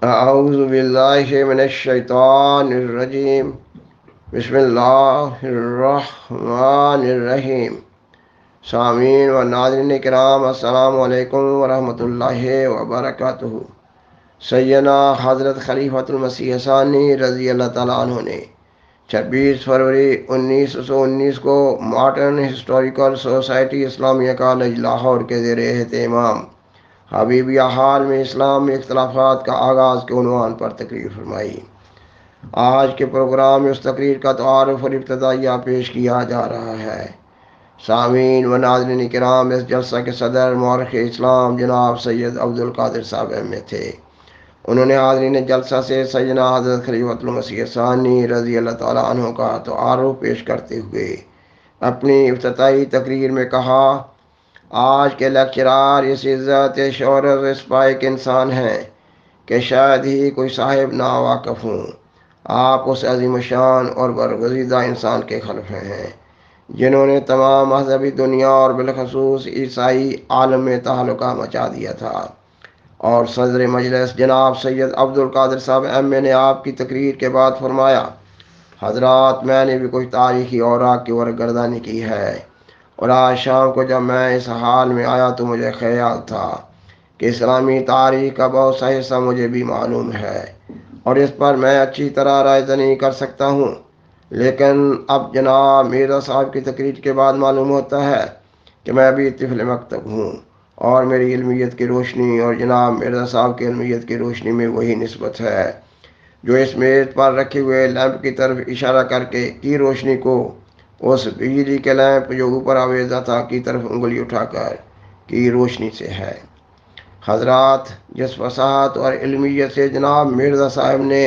اعوذ باللہ من الشیطان الرجیم بسم اللہ الرحمن الرحیم۔ سامعین و ناظرین کرام، السلام علیکم ورحمۃ اللہ وبرکاتہ۔ سیدنا حضرت خلیفۃ المسیح ثانی رضی اللہ تعالیٰ عنہ نے 26 فروری 1919 کو ماڈرن ہسٹوریکل سوسائٹی اسلامیہ کالج لاہور کے زیر اہتمام حبیبیہ حال میں اسلام میں اختلافات کا آغاز کے عنوان پر تقریر فرمائی۔ آج کے پروگرام میں اس تقریر کا تعارف اور ابتدائیہ پیش کیا جا رہا ہے۔ سامعین و ناظرین کرام، اس جلسہ کے صدر مورخ اسلام جناب سید عبد القادر صاحب میں تھے۔ انہوں نے حاضرین جلسہ سے سیدنا حضرت خلیفۃ المسیح ثانی رضی اللہ تعالیٰ عنہ کا تعارف پیش کرتے ہوئے اپنی افتتاحی تقریر میں کہا، آج کے لیکچرار اس عزت شہرت اس پائے کے انسان ہیں کہ شاید ہی کوئی صاحب نا واقف ہوں۔ آپ اس عظیم الشان اور برگزیدہ انسان کے خلف ہیں جنہوں نے تمام مذہبی دنیا اور بالخصوص عیسائی عالم میں تہلکہ مچا دیا تھا۔ اور صدر مجلس جناب سید عبد القادر صاحب ایم اے نے آپ کی تقریر کے بعد فرمایا، حضرات، میں نے بھی کچھ تاریخی اوراق کی ورگردانی کی ہے، اور آج شام کو جب میں اس حال میں آیا تو مجھے خیال تھا کہ اسلامی تاریخ کا بہت سا حصہ مجھے بھی معلوم ہے اور اس پر میں اچھی طرح رائے نہیں کر سکتا ہوں، لیکن اب جناب مرزا صاحب کی تقریر کے بعد معلوم ہوتا ہے کہ میں بھی طفل مکتب ہوں، اور میری علمیت کی روشنی اور جناب مرزا صاحب کی علمیت کی روشنی میں وہی نسبت ہے جو اس میز پر رکھے ہوئے لیمپ کی طرف اشارہ کر کے کی روشنی کو اس بجلی کے لیمپ جو اوپر آویزہ تھا کی طرف انگلی اٹھا کر کی روشنی سے ہے۔ حضرات، جس فصاحت اور علمیت سے جناب مرزا صاحب نے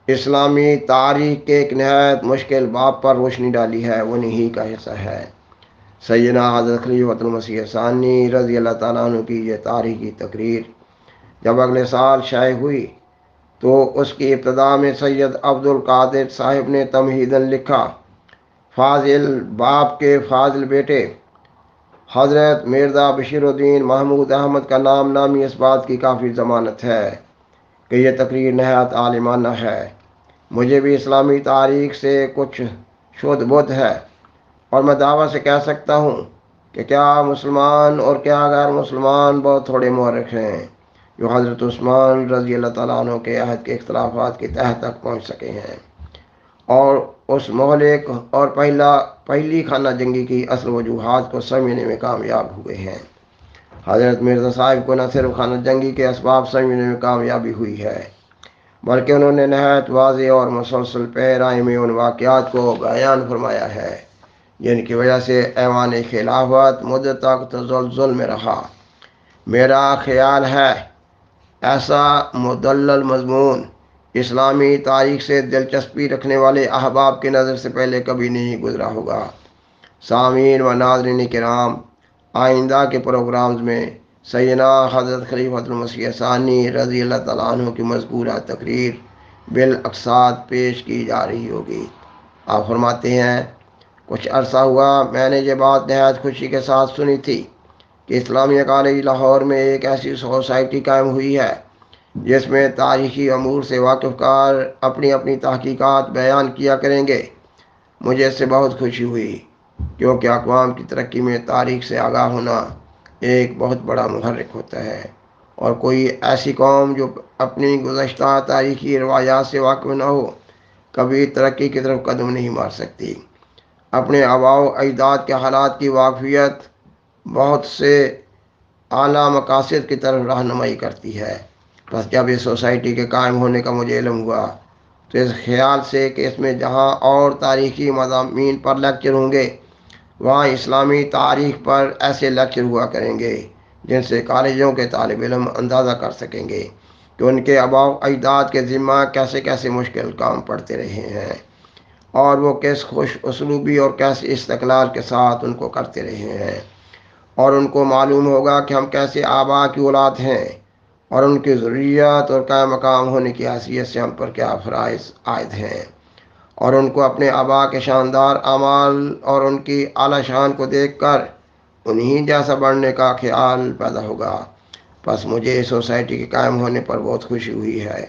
اسلامی تاریخ کے ایک نہایت مشکل باب پر روشنی ڈالی ہے، وہ انہی کا حصہ ہے۔ سیدنا حضرت خلیفۃ المسیح ثانی رضی اللہ تعالیٰ عنہ کی یہ تاریخی تقریر جب اگلے سال شائع ہوئی تو اس کی ابتدا میں سید عبد القادر صاحب نے تمہیداً لکھا، فاضل باپ کے فاضل بیٹے حضرت مرزا بشیر الدین محمود احمد کا نام نامی اس بات کی کافی ضمانت ہے کہ یہ تقریر نہایت عالمانہ ہے۔ مجھے بھی اسلامی تاریخ سے کچھ شدھ بدھ ہے، اور میں دعویٰ سے کہہ سکتا ہوں کہ کیا مسلمان اور کیا غیر مسلمان بہت تھوڑے مورخ ہیں جو حضرت عثمان رضی اللہ تعالیٰ عنہ کے عہد کے اختلافات کی تہہ تک پہنچ سکے ہیں اور اس مہلک اور پہلی خانہ جنگی کی اصل وجوہات کو سمجھنے میں کامیاب ہوئے ہیں۔ حضرت مرزا صاحب کو نہ صرف خانہ جنگی کے اسباب سمجھنے میں کامیابی ہوئی ہے، بلکہ انہوں نے نہایت واضح اور مسلسل پیرائی میں ان واقعات کو بیان فرمایا ہے جن کی وجہ سے ایوان خلافت مدت تک تزلزل میں رہا۔ میرا خیال ہے ایسا مدلل مضمون اسلامی تاریخ سے دلچسپی رکھنے والے احباب کی نظر سے پہلے کبھی نہیں گزرا ہوگا۔ سامعین و ناظرین کرام، آئندہ کے پروگرامز میں سیدنا حضرت خلیفۃ المسیح ثانی رضی اللہ تعالیٰ عنہ کی مذکورہ تقریر بالاقساط پیش کی جا رہی ہوگی۔ آپ فرماتے ہیں، کچھ عرصہ ہوا میں نے یہ بات نہایت خوشی کے ساتھ سنی تھی کہ اسلامیہ کالج لاہور میں ایک ایسی سوسائٹی قائم ہوئی ہے جس میں تاریخی امور سے واقف کار اپنی اپنی تحقیقات بیان کیا کریں گے۔ مجھے اس سے بہت خوشی ہوئی، کیونکہ اقوام کی ترقی میں تاریخ سے آگاہ ہونا ایک بہت بڑا محرک ہوتا ہے، اور کوئی ایسی قوم جو اپنی گزشتہ تاریخی روایات سے واقف نہ ہو کبھی ترقی کی طرف قدم نہیں مار سکتی۔ اپنے آباء و اجداد کے حالات کی واقفیت بہت سے اعلیٰ مقاصد کی طرف رہنمائی کرتی ہے۔ بس جب اس سوسائٹی کے قائم ہونے کا مجھے علم ہوا تو اس خیال سے کہ اس میں جہاں اور تاریخی مضامین پر لیکچر ہوں گے وہاں اسلامی تاریخ پر ایسے لیکچر ہوا کریں گے جن سے کالجوں کے طالب علم اندازہ کر سکیں گے کہ ان کے آباء و اجداد کے ذمہ کیسے کیسے مشکل کام پڑتے رہے ہیں اور وہ کس خوش اسلوبی اور کیسے استقلال کے ساتھ ان کو کرتے رہے ہیں، اور ان کو معلوم ہوگا کہ ہم کیسے آباء کی اولاد ہیں اور ان کی ضروریات اور قائم مقام ہونے کی حیثیت سے ہم پر کیا فرائض عائد ہیں، اور ان کو اپنے آباء کے شاندار اعمال اور ان کی اعلیٰ شان کو دیکھ کر انہی جیسا بڑھنے کا خیال پیدا ہوگا۔ بس مجھے اس سوسائٹی کے قائم ہونے پر بہت خوشی ہوئی ہے،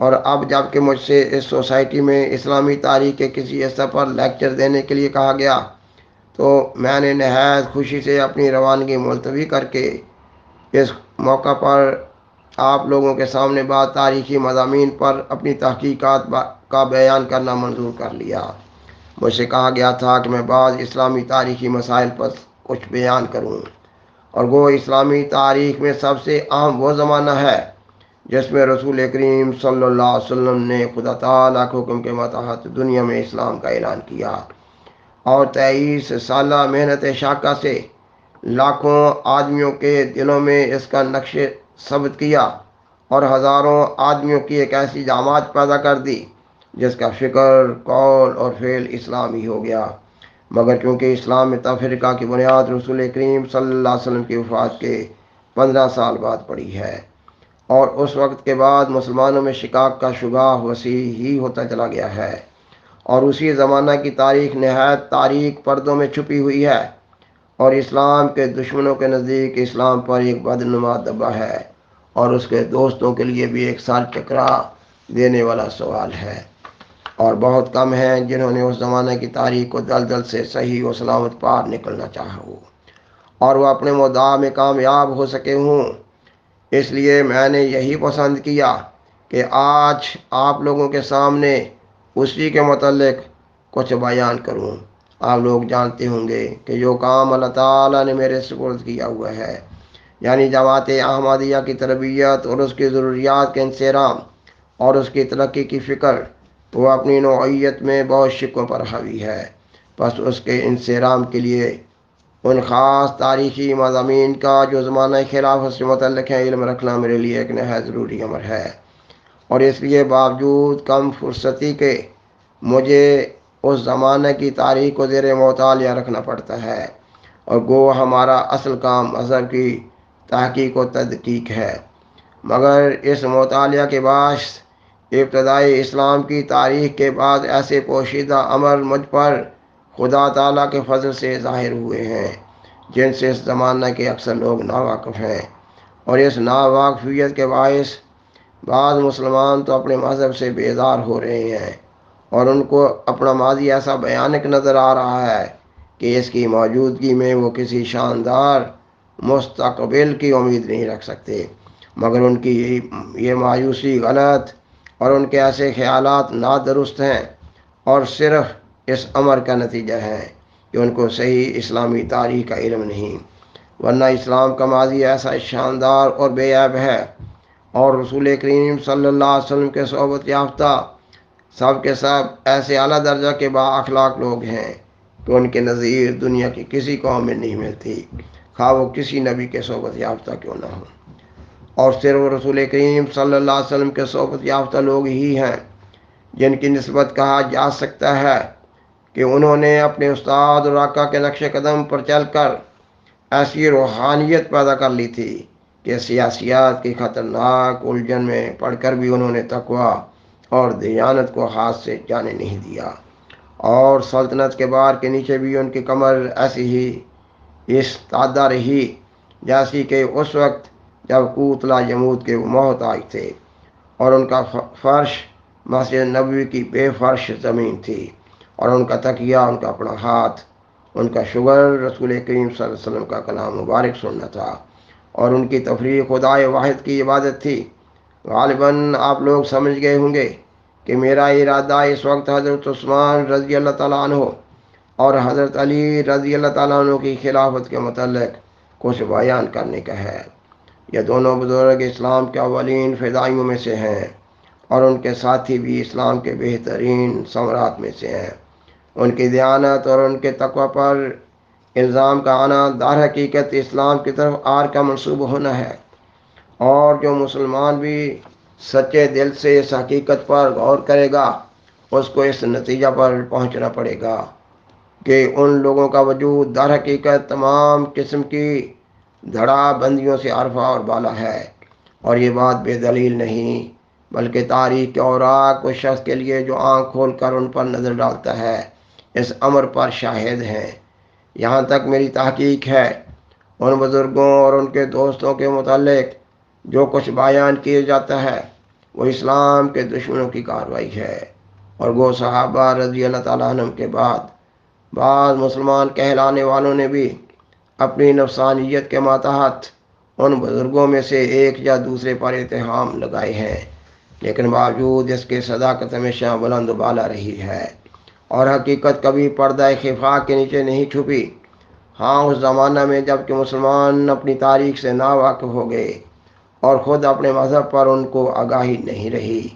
اور اب جب کہ مجھ سے اس سوسائٹی میں اسلامی تاریخ کے کسی حصہ پر لیکچر دینے کے لیے کہا گیا تو میں نے نہایت خوشی سے اپنی روانگی ملتوی کر کے اس موقع پر آپ لوگوں کے سامنے بعض تاریخی مضامین پر اپنی تحقیقات کا بیان کرنا منظور کر لیا۔ مجھ سے کہا گیا تھا کہ میں بعض اسلامی تاریخی مسائل پر کچھ بیان کروں، اور وہ اسلامی تاریخ میں سب سے اہم وہ زمانہ ہے جس میں رسول کریم صلی اللہ علیہ وسلم نے خدا تعالیٰ کے حکم کے متحد دنیا میں اسلام کا اعلان کیا، اور 23 سالہ محنت شاقہ سے لاکھوں آدمیوں کے دلوں میں اس کا نقش ثبت کیا، اور ہزاروں آدمیوں کی ایک ایسی جماعت پیدا کر دی جس کا فکر، قول اور فعل اسلام ہی ہو گیا۔ مگر کیونکہ اسلام میں تفرقہ کی بنیاد رسول کریم صلی اللہ علیہ وسلم کی وفات کے 15 سال بعد پڑی ہے، اور اس وقت کے بعد مسلمانوں میں شقاق کا شگاف وسیع ہی ہوتا چلا گیا ہے، اور اسی زمانہ کی تاریخ نہایت تاریک پردوں میں چھپی ہوئی ہے، اور اسلام کے دشمنوں کے نزدیک اسلام پر ایک بدنما دبا ہے، اور اس کے دوستوں کے لیے بھی ایک سال چکرا دینے والا سوال ہے، اور بہت کم ہیں جنہوں نے اس زمانے کی تاریخ کو دلدل سے صحیح و سلامت پار نکلنا چاہا ہو اور وہ اپنے مدعا میں کامیاب ہو سکے ہوں۔ اس لیے میں نے یہی پسند کیا کہ آج آپ لوگوں کے سامنے اسی کے متعلق کچھ بیان کروں۔ آپ لوگ جانتے ہوں گے کہ جو کام اللہ تعالیٰ نے میرے سپرد کیا ہوا ہے، یعنی جماعت احمدیہ کی تربیت اور اس کی ضروریات کے انصرام اور اس کی ترقی کی فکر، وہ اپنی نوعیت میں بہت شقوں پر حاوی ہے۔ بس اس کے انصرام کے لیے ان خاص تاریخی مضامین کا جو زمانہ خلافت سے متعلق ہے علم رکھنا میرے لیے ایک نہایت ضروری امر ہے، اور اس لیے باوجود کم فرصتی کے مجھے اس زمانے کی تاریخ کو زیر مطالعہ رکھنا پڑتا ہے، اور گو ہمارا اصل کام مذہب کی تحقیق و تدقیق ہے۔ مگر اس مطالعہ کے باعث ابتدائی اسلام کی تاریخ کے بعد ایسے پوشیدہ امر مجھ پر خدا تعالیٰ کے فضل سے ظاہر ہوئے ہیں جن سے اس زمانہ کے اکثر لوگ ناواقف ہیں، اور اس ناواقفیت کے باعث بعض مسلمان تو اپنے مذہب سے بیزار ہو رہے ہیں، اور ان کو اپنا ماضی ایسا بھیانک نظر آ رہا ہے کہ اس کی موجودگی میں وہ کسی شاندار مستقبل کی امید نہیں رکھ سکتے۔ مگر ان کی یہ مایوسی غلط، اور ان کے ایسے خیالات نادرست ہیں، اور صرف اس امر کا نتیجہ ہے کہ ان کو صحیح اسلامی تاریخ کا علم نہیں، ورنہ اسلام کا ماضی ایسا شاندار اور بے عیب ہے، اور رسول کریم صلی اللہ علیہ وسلم کے صحبت یافتہ سب کے سب ایسے اعلیٰ درجہ کے با اخلاق لوگ ہیں کہ ان کے نظیر دنیا کی کسی قوم میں نہیں ملتی، خواہ وہ کسی نبی کے صحبت یافتہ کیوں نہ ہو۔ اور صرف رسول کریم صلی اللہ علیہ وسلم کے صحبت یافتہ لوگ ہی ہیں جن کی نسبت کہا جا سکتا ہے کہ انہوں نے اپنے استاد اور آقا کے نقش قدم پر چل کر ایسی روحانیت پیدا کر لی تھی کہ سیاسیات کی خطرناک الجھن میں پڑھ کر بھی انہوں نے تقویٰ اور دیانت کو ہاتھ سے جانے نہیں دیا، اور سلطنت کے بار کے نیچے بھی ان کی کمر ایسی ہی استادہ رہی جیسی کہ اس وقت جب کوتلا یمود کے محتاج تھے، اور ان کا فرش مسجد نبوی کی بے فرش زمین تھی، اور ان کا تکیہ، ان کا اپنا ہاتھ، ان کا شگر رسول کریم صلی اللہ علیہ وسلم کا کلام مبارک سننا تھا، اور ان کی تفریح خدائے واحد کی عبادت تھی۔ غالباً آپ لوگ سمجھ گئے ہوں گے کہ میرا ارادہ اس وقت حضرت عثمان رضی اللہ تعالیٰ عنہ اور حضرت علی رضی اللہ تعالیٰ عنہ کی خلافت کے متعلق کچھ بیان کرنے کا ہے۔ یہ دونوں بزرگ اسلام کے اولین فدائیوں میں سے ہیں، اور ان کے ساتھی بھی اسلام کے بہترین ثمرات میں سے ہیں۔ ان کی دیانت اور ان کے تقوی پر الزام کا آنا در حقیقت اسلام کی طرف آر کا منسوب ہونا ہے، اور جو مسلمان بھی سچے دل سے اس حقیقت پر غور کرے گا اس کو اس نتیجہ پر پہنچنا پڑے گا کہ ان لوگوں کا وجود در حقیقت تمام قسم کی دھڑا بندیوں سے عرفہ اور بالا ہے، اور یہ بات بے دلیل نہیں بلکہ تاریخ کے اوراق اس شخص کے لیے جو آنکھ کھول کر ان پر نظر ڈالتا ہے اس امر پر شاہد ہیں۔ یہاں تک میری تحقیق ہے، ان بزرگوں اور ان کے دوستوں کے متعلق جو کچھ بیان کیا جاتا ہے وہ اسلام کے دشمنوں کی کارروائی ہے، اور وہ صحابہ رضی اللہ تعالیٰ عنہ کے بعد بعض مسلمان کہلانے والوں نے بھی اپنی نفسانیت کے ماتحت ان بزرگوں میں سے ایک یا دوسرے پر اتہام لگائے ہیں، لیکن باوجود اس کے صداقت ہمیشہ بلند و بالا رہی ہے، اور حقیقت کبھی پردہ خفا کے نیچے نہیں چھپی۔ ہاں، اس زمانہ میں جب کہ مسلمان اپنی تاریخ سے ناواقف ہو گئے اور خود اپنے مذہب پر ان کو آگاہی نہیں رہی،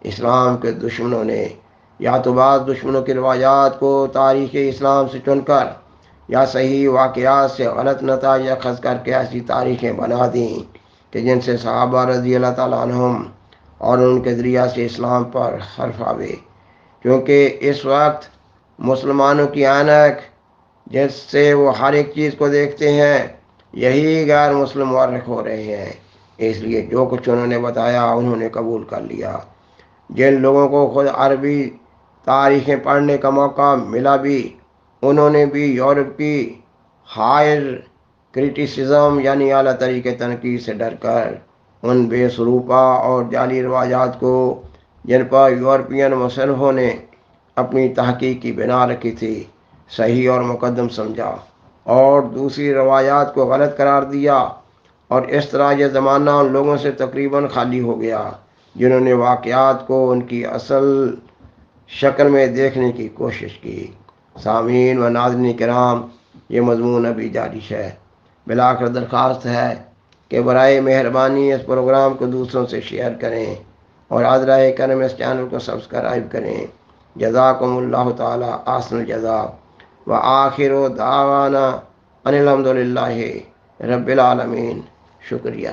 اسلام کے دشمنوں نے یا تو بعض دشمنوں کی روایات کو تاریخ اسلام سے چن کر یا صحیح واقعات سے غلط نتائج اخذ کر کے ایسی تاریخیں بنا دیں کہ جن سے صحابہ رضی اللہ تعالیٰ عنہم اور ان کے ذریعہ سے اسلام پر حرف آوے، کیونکہ اس وقت مسلمانوں کی عینک جس سے وہ ہر ایک چیز کو دیکھتے ہیں یہی غیر مسلم مورخ ہو رہے ہیں، اس لیے جو کچھ انہوں نے بتایا انہوں نے قبول کر لیا۔ جن لوگوں کو خود عربی تاریخیں پڑھنے کا موقع ملا بھی، انہوں نے بھی یورپ کی ہائر کرٹیسزم یعنی اعلیٰ طریقے تنقید سے ڈر کر ان بے سروپا اور جعلی روایات کو جن پر یورپین مصنفوں نے اپنی تحقیق کی بنا رکھی تھی صحیح اور مقدم سمجھا، اور دوسری روایات کو غلط قرار دیا، اور اس طرح یہ زمانہ ان لوگوں سے تقریباً خالی ہو گیا جنہوں نے واقعات کو ان کی اصل شکل میں دیکھنے کی کوشش کی۔ سامعین و ناظرین کرام، یہ مضمون ابھی جاری ہے۔ بلاخر درخواست ہے کہ برائے مہربانی اس پروگرام کو دوسروں سے شیئر کریں اور حضرہ کرم اس چینل کو سبسکرائب کریں۔ جزاکم اللہ تعالی احسن الجزا، وآخر دعوانا ان الحمد للہ رب العالمین۔ شکریہ۔